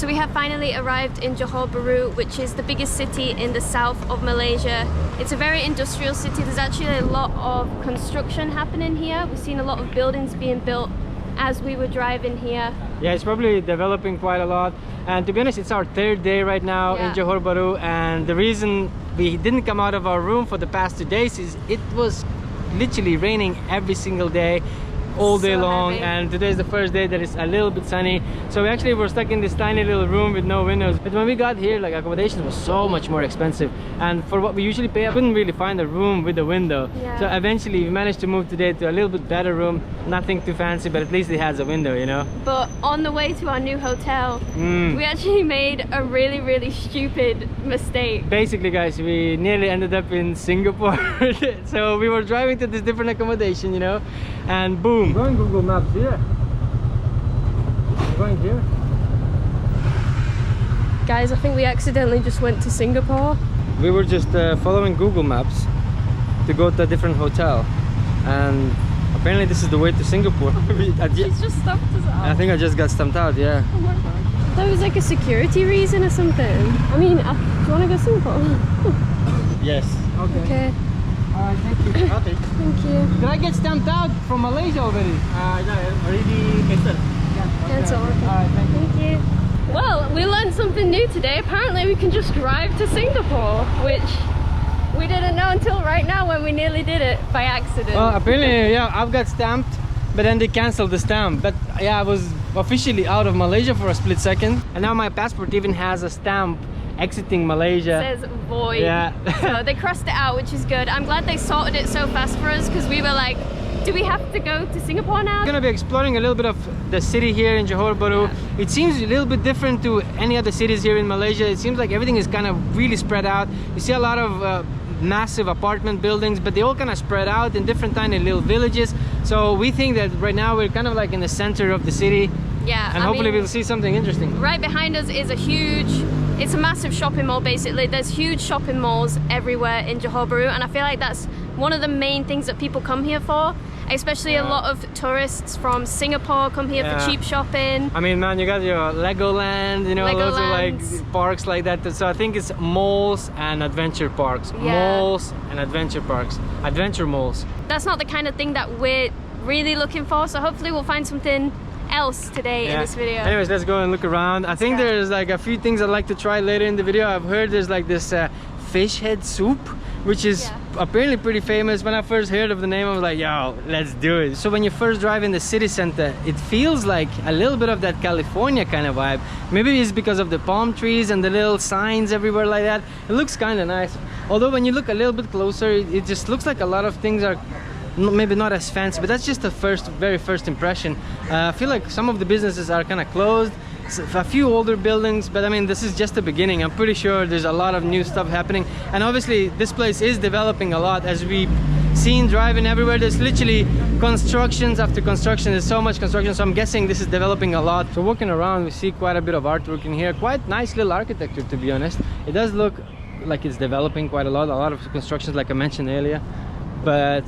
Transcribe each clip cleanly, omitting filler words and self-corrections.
So we have finally arrived in Johor Bahru, which is the biggest city in the south of Malaysia. It's a very industrial city. There's actually a lot of construction happening here. We've seen a lot of buildings being built as we were driving here. Yeah, it's probably developing quite a lot. And to be honest, it's our third day right now in Johor Bahru. And the reason we didn't come out of our room for the past 2 days is it was literally raining every single day, all day long, and today is the first day that it's a little bit sunny. So we actually were stuck in this tiny little room with no windows. But when we got here, like, accommodation was so much more expensive, and for what we usually pay, I couldn't really find a room with a window. So eventually we managed to move today to a little bit better room. Nothing too fancy, but at least it has a window, you know. But on the way to our new hotel, we actually made a really stupid mistake. Basically, guys, we nearly ended up in Singapore. So we were driving to this different accommodation, you know, and boom. We're going Google Maps here. We're going here. Guys, I think we accidentally just went to Singapore. We were just following Google Maps to go to a different hotel, and apparently this is the way to Singapore. She's just stumped us out. I think I just got stumped out, yeah. Oh my god. That was like a security reason or something. I mean, do you want to go to Singapore? Yes. Okay. Alright, thank you. Okay. Thank you. Did I get stamped out from Malaysia already? No, already cancelled. Yeah. Cancel. Okay. Alright, thank you. Well, we learned something new today. Apparently we can just drive to Singapore, which we didn't know until right now when we nearly did it by accident. Well, apparently, yeah, I've got stamped, but then they canceled the stamp. But yeah, I was officially out of Malaysia for a split second, and now my passport even has a stamp exiting Malaysia. It says void. Yeah. So they crossed it out, which is good. I'm glad they sorted it so fast for us, because we were like, do we have to go to Singapore now? We're gonna be exploring a little bit of the city here in Johor Bahru. It seems a little bit different to any other cities here in Malaysia. It seems like everything is kind of really spread out. You see a lot of massive apartment buildings, but they all kind of spread out in different tiny little villages. So we think that right now we're kind of like in the center of the city. Yeah. And hopefully we'll see something interesting. Right behind us is it's a massive shopping mall basically. There's huge shopping malls everywhere in Johor Bahru, and I feel like that's one of the main things that people come here for. Especially a lot of tourists from Singapore come here for cheap shopping. I mean, man, you got your Legoland, you know, lots of like parks like that. So I think it's malls and adventure parks. Malls and adventure parks. Adventure malls. That's not the kind of thing that we're really looking for, so hopefully we'll find something else today in this video. Anyways, let's go and look around. I think there's like a few things I'd like to try later in the video. I've heard there's like this fish head soup, which is apparently pretty famous. When I first heard of the name, I was like, yo, let's do it. So when you first drive in the city center, it feels like a little bit of that California kind of vibe. Maybe it's because of the palm trees and the little signs everywhere like that. It looks kind of nice. Although when you look a little bit closer, it just looks like a lot of things are maybe not as fancy, but that's just the very first impression. I feel like some of the businesses are kind of closed. A few older buildings, but I mean, this is just the beginning. I'm pretty sure there's a lot of new stuff happening, and obviously this place is developing a lot. As we've seen driving everywhere, there's literally constructions after construction. There's so much construction, so I'm guessing this is developing a lot. So walking around, we see quite a bit of artwork in here. Quite nice little architecture, to be honest. It does look like it's developing quite a lot of constructions, like I mentioned earlier, but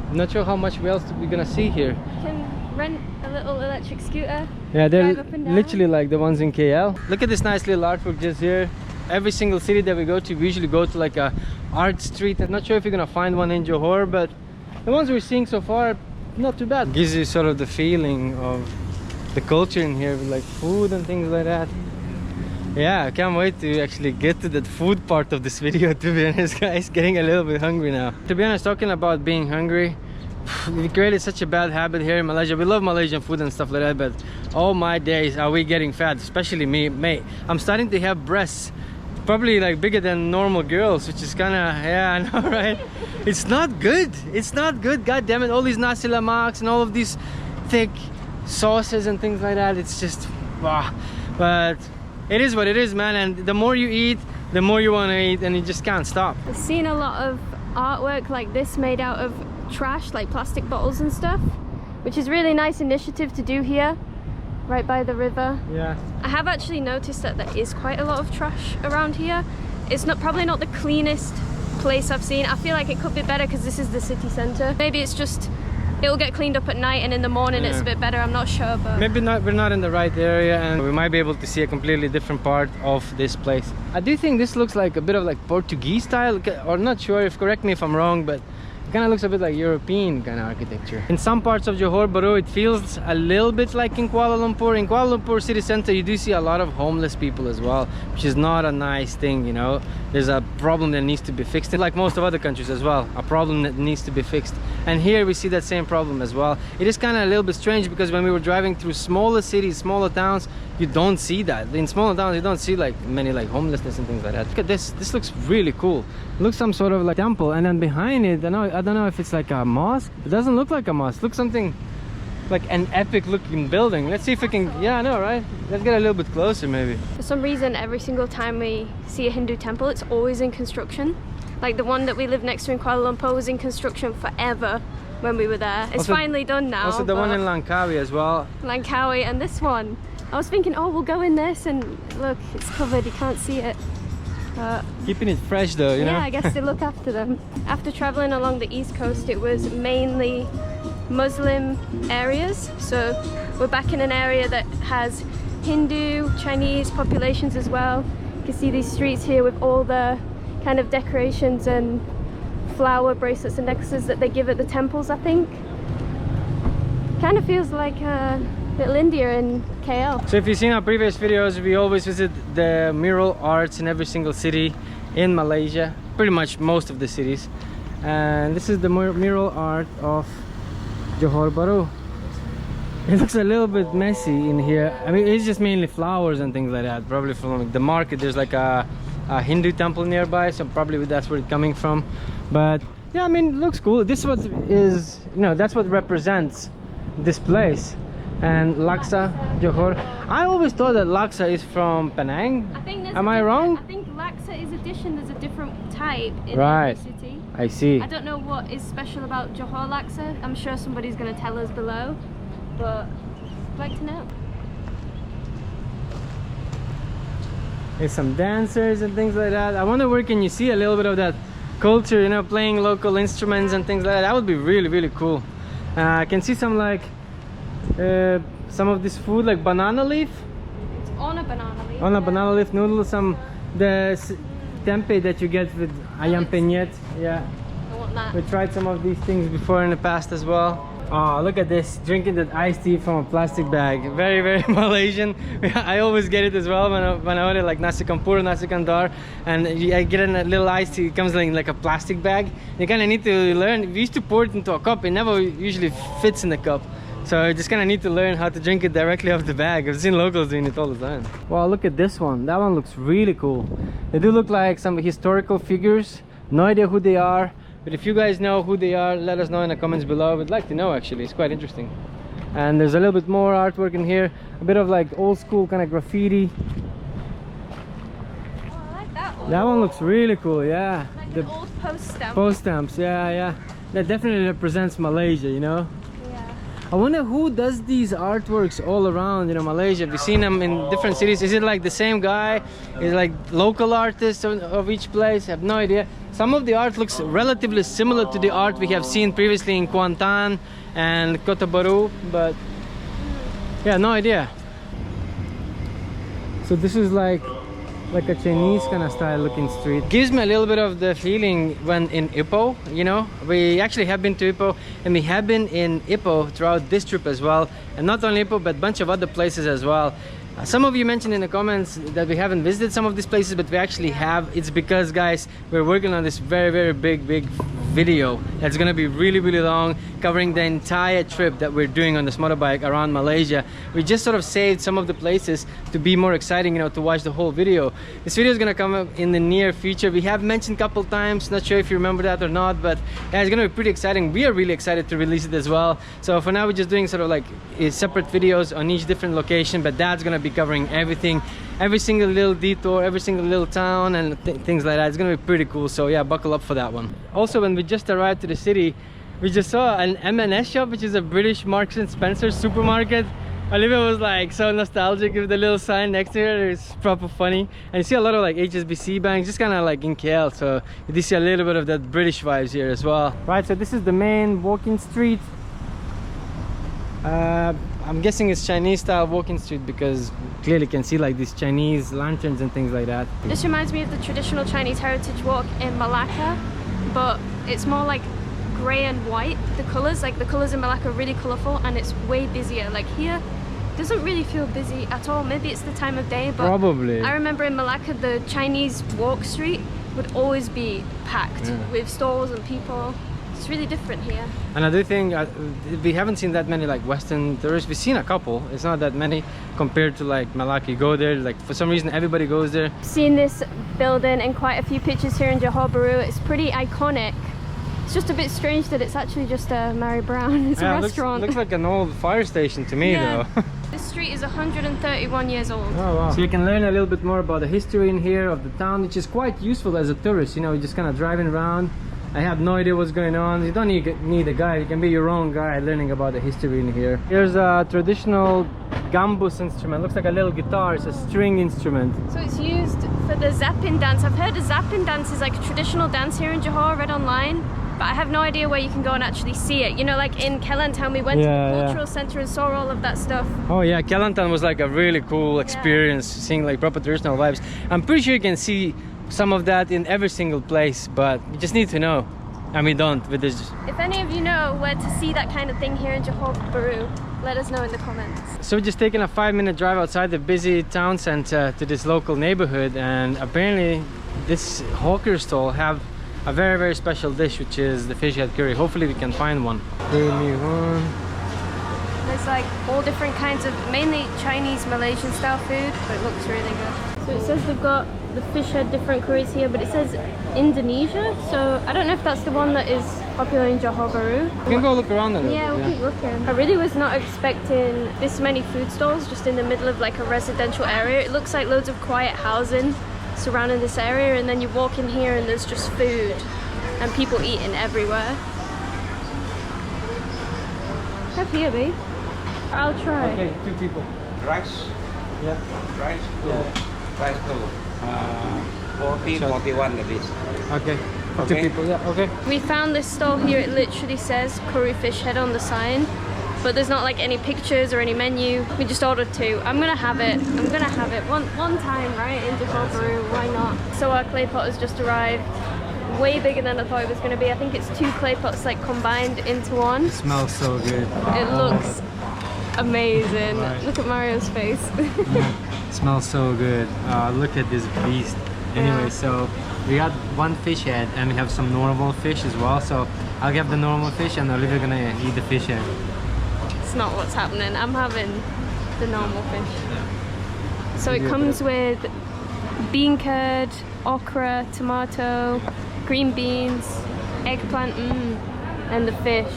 I'm not sure how much else we're gonna see here. Can rent a little electric scooter. Yeah, they're literally like the ones in KL. Look at this nice little artwork just here. Every single city that we go to, we usually go to like a art street. I'm not sure if you're gonna find one in Johor, but the ones we're seeing so far, not too bad. Gives you sort of the feeling of the culture in here with like food and things like that. Yeah, I can't wait to actually get to that food part of this video, to be honest, guys. Getting a little bit hungry now. To be honest, talking about being hungry, we created such a bad habit here in Malaysia. We love Malaysian food and stuff like that, but oh my days, are we getting fat, especially me, mate. I'm starting to have breasts probably like bigger than normal girls, which is kind of, yeah, I know, right? It's not good. It's not good. God damn it, all these nasi lemaks and all of these thick sauces and things like that, it's just but it is what it is, man. And the more you eat, the more you want to eat, and you just can't stop. I've seen a lot of artwork like this made out of trash, like plastic bottles and stuff, which is really nice initiative to do here right by the river. Yeah, I have actually noticed that there is quite a lot of trash around here. It's probably not the cleanest place I've seen. I feel like it could be better because this is the city center. Maybe it's it'll get cleaned up at night, and in the morning it's a bit better. I'm not sure, but maybe not. We're not in the right area, and we might be able to see a completely different part of this place. I do think this looks like a bit of like Portuguese style, or not sure if, correct me if I'm wrong, but it kind of looks a bit like European kind of architecture. In some parts of Johor Bahru it feels a little bit like in Kuala Lumpur. In Kuala Lumpur city center you do see a lot of homeless people as well, which is not a nice thing, you know. There's a problem that needs to be fixed, like most of other countries as well, a problem that needs to be fixed. And here we see that same problem as well. It is kind of a little bit strange because when we were driving through smaller cities, smaller towns, you don't see that. In smaller towns you don't see like many like homelessness and things like that. Look at this looks really cool. It looks some sort of like temple, and then behind it, I don't know if it's like a mosque. It doesn't look like a mosque. It looks something like an epic looking building. Let's see if we can, yeah, I know, right? Let's get a little bit closer maybe. for some reason every single time we see a Hindu temple it's always in construction. Like the one that we live next to in Kuala Lumpur was in construction forever when we were there. It's Also, finally done now. Also the one in Langkawi as well. Langkawi, and this one. I was thinking, oh, we'll go in this, and look, it's covered, you can't see it. Keeping it fresh though, you know? Yeah, I guess they look after them. After traveling along the east coast, it was mainly Muslim areas. So we're back in an area that has Hindu, Chinese populations as well. You can see these streets here with all the kind of decorations and flower bracelets and necklaces that they give at the temples, I think. Kind of feels like Little India in KL. So if you've seen our previous videos, we always visit the mural arts in every single city in Malaysia, pretty much most of the cities. And this is the mural art of Johor Bahru. It looks a little bit messy in here. I mean, it's just mainly flowers and things like that. Probably from the market. There's like a Hindu temple nearby, so probably that's where it's coming from. But yeah, I mean, it looks cool. This what is, you know, that's what represents this place. And Laksa, Johor. I always thought that Laksa is from Penang. I think Am I wrong? I think Laksa is addition. There's a different type in Right. every city. I see. I don't know what is special about Johor Laksa. I'm sure somebody's going to tell us below, but I'd like to know. There's some dancers and things like that. I wonder where can you see a little bit of that culture, you know, playing local instruments and things like that. That would be really, really cool. I can see some like some of this food like banana leaf. It's on a banana leaf. On a banana leaf noodles, some tempeh that you get with ayam penyet. Yeah, I want that. we tried some of these things before in the past as well. Oh, look at this, drinking that iced tea from a plastic bag. Very, very Malaysian. I always get it as well when I order like nasi campur, nasi kandar, and I get in a little iced tea. It comes in like a plastic bag. You kind of need to learn. We used to pour it into a cup. It never usually fits in the cup. So you just kind of need to learn how to drink it directly off the bag. I've seen locals doing it all the time. Wow, look at this one. That one looks really cool. They do look like some historical figures. No idea who they are. But if you guys know who they are, let us know in the comments below. We'd like to know actually. It's quite interesting. And there's a little bit more artwork in here. A bit of like old school kind of graffiti. Oh, I like that one. That one looks really cool, yeah. Like The an old post stamp. post stamps, yeah, yeah. That definitely represents Malaysia, you know. I wonder who does these artworks all around, you know, Malaysia. Have you seen them in different cities? Is it like the same guy? Is it like local artists of each place? I have no idea. Some of the art looks relatively similar to the art we have seen previously in Kuantan and Kota Baru, but yeah, no idea. So this is like a Chinese kind of style looking street. Gives me a little bit of the feeling when in Ipoh, you know. We actually have been to Ipoh, and we have been in Ipoh throughout this trip as well, and not only Ipoh but a bunch of other places as well. Some of you mentioned in the comments that we haven't visited some of these places, but we actually have. It's because, guys, we're working on this very, very big video that's gonna be really, really long, covering the entire trip that we're doing on this motorbike around Malaysia. We just sort of saved some of the places to be more exciting, you know, to watch the whole video. This video is gonna come up in the near future. We have mentioned a couple times, not sure if you remember that or not, but yeah, it's gonna be pretty exciting. We are really excited to release it as well. So for now, we're just doing sort of like separate videos on each different location, but that's gonna be covering everything, every single little detour, every single little town, and things like that. It's gonna be pretty cool, so yeah, buckle up for that one. Also, when we just arrived to the city, we just saw an M&S shop, which is a British Marks and Spencer supermarket. Olivia was like so nostalgic with the little sign next to her. It's proper funny. And you see a lot of like HSBC banks, just kind of like in KL, so you do see a little bit of that British vibes here as well. Right, so this is the main walking street. I'm guessing it's Chinese style walking street because clearly can see like these Chinese lanterns and things like that. This reminds me of the traditional Chinese heritage walk in Malacca, but it's more like grey and white. The colours in Malacca are really colourful and it's way busier. Like here, doesn't really feel busy at all. Maybe it's the time of day, but probably. I remember in Malacca the Chinese walk street would always be packed with stalls and people. It's really different here. And I do think we haven't seen that many like Western tourists. We've seen a couple. It's not that many compared to like Malacca. You go there, like for some reason everybody goes there. Seen this building in quite a few pictures here in Johor Bahru. It's pretty iconic. It's just a bit strange that it's actually just a Mary Brown. It's a restaurant. Looks like an old fire station to me though. This street is 131 years old. Oh wow. So you can learn a little bit more about the history in here of the town, which is quite useful as a tourist. You know, you're just kind of driving around. I have no idea what's going on. You don't need a guide. You can be your own guide learning about the history in here. Here's a traditional gambus instrument. Looks like a little guitar. It's a string instrument. So it's used for the zapping dance. I've heard the zapping dance is like a traditional dance here in Johor. I read online, but I have no idea where you can go and actually see it. You know, like in Kelantan, we went to the cultural center and saw all of that stuff. Oh yeah, Kelantan was like a really cool experience, seeing like proper traditional vibes. I'm pretty sure you can see some of that in every single place, but you just need to know, and we don't with this. If any of you know where to see that kind of thing here in Johor Bahru, let us know in the comments. So we're just taking a 5-minute drive outside the busy town center to this local neighborhood, and apparently this hawker stall have a very, very special dish, which is the fish head curry. Hopefully we can find one. There's like all different kinds of, mainly Chinese, Malaysian style food, but it looks really good. So it says they've got the fish head different curries here, but it says Indonesia, so I don't know if that's the one that is popular in Johor Bahru. We can go look around it. Yeah, we'll keep looking. I really was not expecting this many food stalls just in the middle of like a residential area. It looks like loads of quiet housing surrounding this area, and then you walk in here and there's just food and people eating everywhere. Have here, babe. I'll try. Okay, 2 people. Rice. Yeah. Rice. Yeah. Rice 2. 40, 41 the dish. Okay. For Okay. 2 people. Yeah. Okay. We found this stall here. It literally says curry fish head on the sign, but there's not like any pictures or any menu. We just ordered 2. I'm gonna have it. I'm gonna have it one time, right, in Johor Bahru. Why not? So our clay pot has just arrived. Way bigger than I thought it was gonna be. I think it's 2 clay pots like combined into one. It smells so good. It looks amazing. Right. Look at Mario's face. It smells so good. Look at this beast. Anyway, so we got 1 fish head and we have some normal fish as well. So I'll get the normal fish and Olivia's gonna eat the fish head. It's not what's happening. I'm having the normal fish. Yeah. So it comes with bean curd, okra, tomato, green beans, eggplant, and the fish.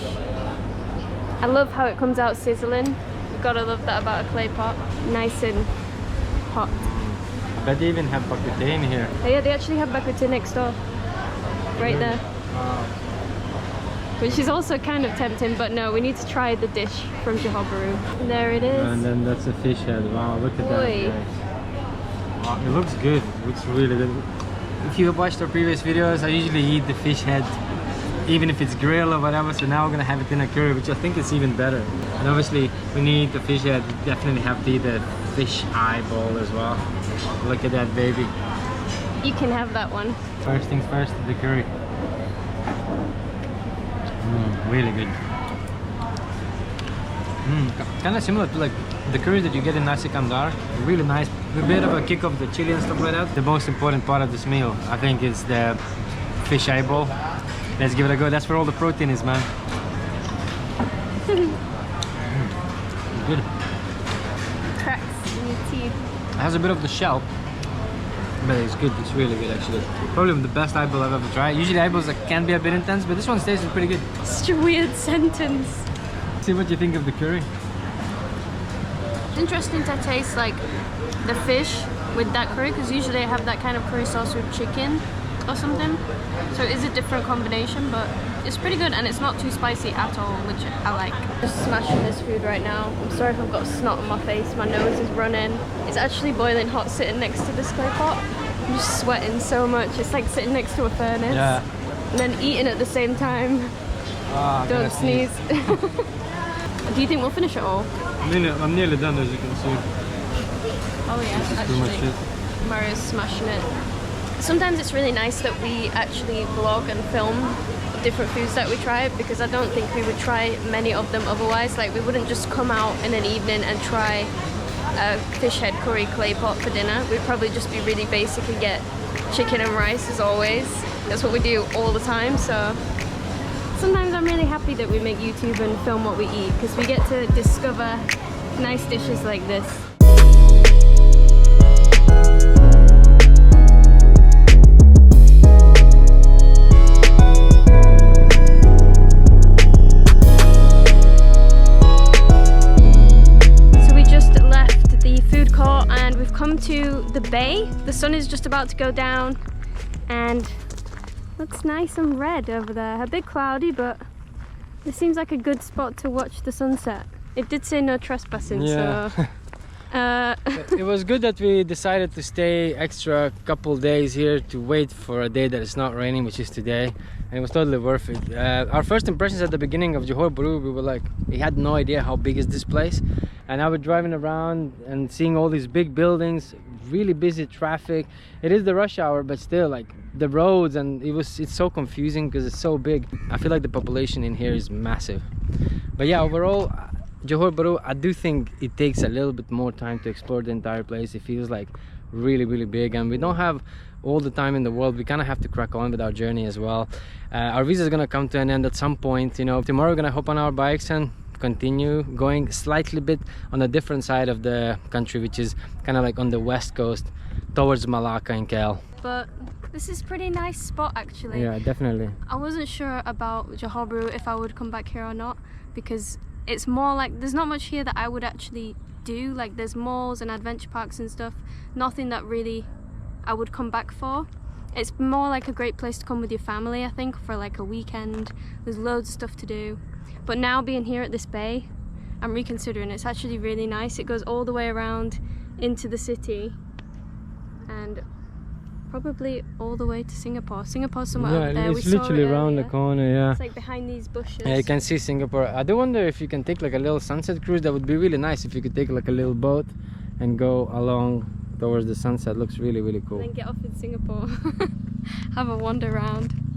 I love how it comes out sizzling. You've got to love that about a clay pot. Nice and hot. I bet they even have bak kut teh in here. Oh yeah, they actually have bak kut teh next door. Right there. Wow. Which is also kind of tempting, but no, we need to try the dish from Johor Bahru. There it is. And then that's a fish head. Wow, look at Oi. that, guys. Wow, it looks good. It looks really good. If you have watched our previous videos, I usually eat the fish head, even if it's grilled or whatever. So now we're gonna have it in a curry, which I think is even better. And obviously, when you eat the fish head, you definitely have to eat the fish eyeball as well. Look at that baby. You can have that one. First things first, the curry. Really good. Kind of similar to like the curry that you get in nasi kandar. Really nice. A bit of a kick of the chili and stuff like that. The most important part of this meal, I think, is the fish eyeball. Let's give it a go. That's where all the protein is, man. Good. Cracks in your teeth. It has a bit of the shell, but it's good. It's really good, actually. Probably the best eyeball I've ever tried. Usually eyeballs can be a bit intense, but this one tastes pretty good. Such a weird sentence. See what you think of the curry. It's interesting to taste like the fish with that curry, because usually I have that kind of curry sauce with chicken or something. So it is a different combination, but it's pretty good and it's not too spicy at all, which I like. Just smashing this food right now. I'm sorry if I've got snot on my face, my nose is running. It's actually boiling hot sitting next to this clay pot. I'm just sweating so much. It's like sitting next to a furnace. Yeah. And then eating at the same time. Ah, I'm Don't gonna sneeze. Do you think we'll finish it all? I'm nearly done, as you can see. Oh yeah, This is pretty much actually. it. Mario's smashing it. Sometimes it's really nice that we actually vlog and film different foods that we try, because I don't think we would try many of them otherwise. Like, we wouldn't just come out in an evening and try a fish head curry clay pot for dinner. We'd probably just be really basic and get chicken and rice as always. That's what we do all the time. So sometimes I'm really happy that we make YouTube and film what we eat, because we get to discover nice dishes like this. Come to the bay. The sun is just about to go down and looks nice and red over there. A bit cloudy, but this seems like a good spot to watch the sunset. It did say no trespassing, yeah. So It was good that we decided to stay extra couple days here to wait for a day that it's not raining, which is today, and it was totally worth it. Our first impressions at the beginning of Johor Bahru, we were like, we had no idea how big is this place, and now we're driving around and seeing all these big buildings, really busy traffic. It is the rush hour, but still, like, the roads, and it's so confusing because it's so big. I feel like the population in here is massive, but yeah, overall Johor Bahru, I do think it takes a little bit more time to explore the entire place. It feels like really big, and we don't have all the time in the world. We kind of have to crack on with our journey as well. Our visa is gonna come to an end at some point, you know. Tomorrow we're gonna hop on our bikes and continue going slightly bit on a different side of the country, which is kind of like on the west coast towards Malacca and KL. but this is a pretty nice spot actually. Yeah, definitely. I wasn't sure about Johor Bahru if I would come back here or not, because it's more like there's not much here that I would actually do. Like, there's malls and adventure parks and stuff, nothing that really I would come back for. It's more like a great place to come with your family, I think, for like a weekend. There's loads of stuff to do. But now being here at this bay, I'm reconsidering. It's actually really nice. It goes all the way around into the city and probably all the way to Singapore. Singapore's somewhere up there. It's literally around the corner. Yeah, it's like behind these bushes. yeah, you can see Singapore. I do wonder if you can take like a little sunset cruise. That would be really nice if you could take like a little boat and go along towards the sunset. Looks really cool. And then get off in Singapore. Have a wander around.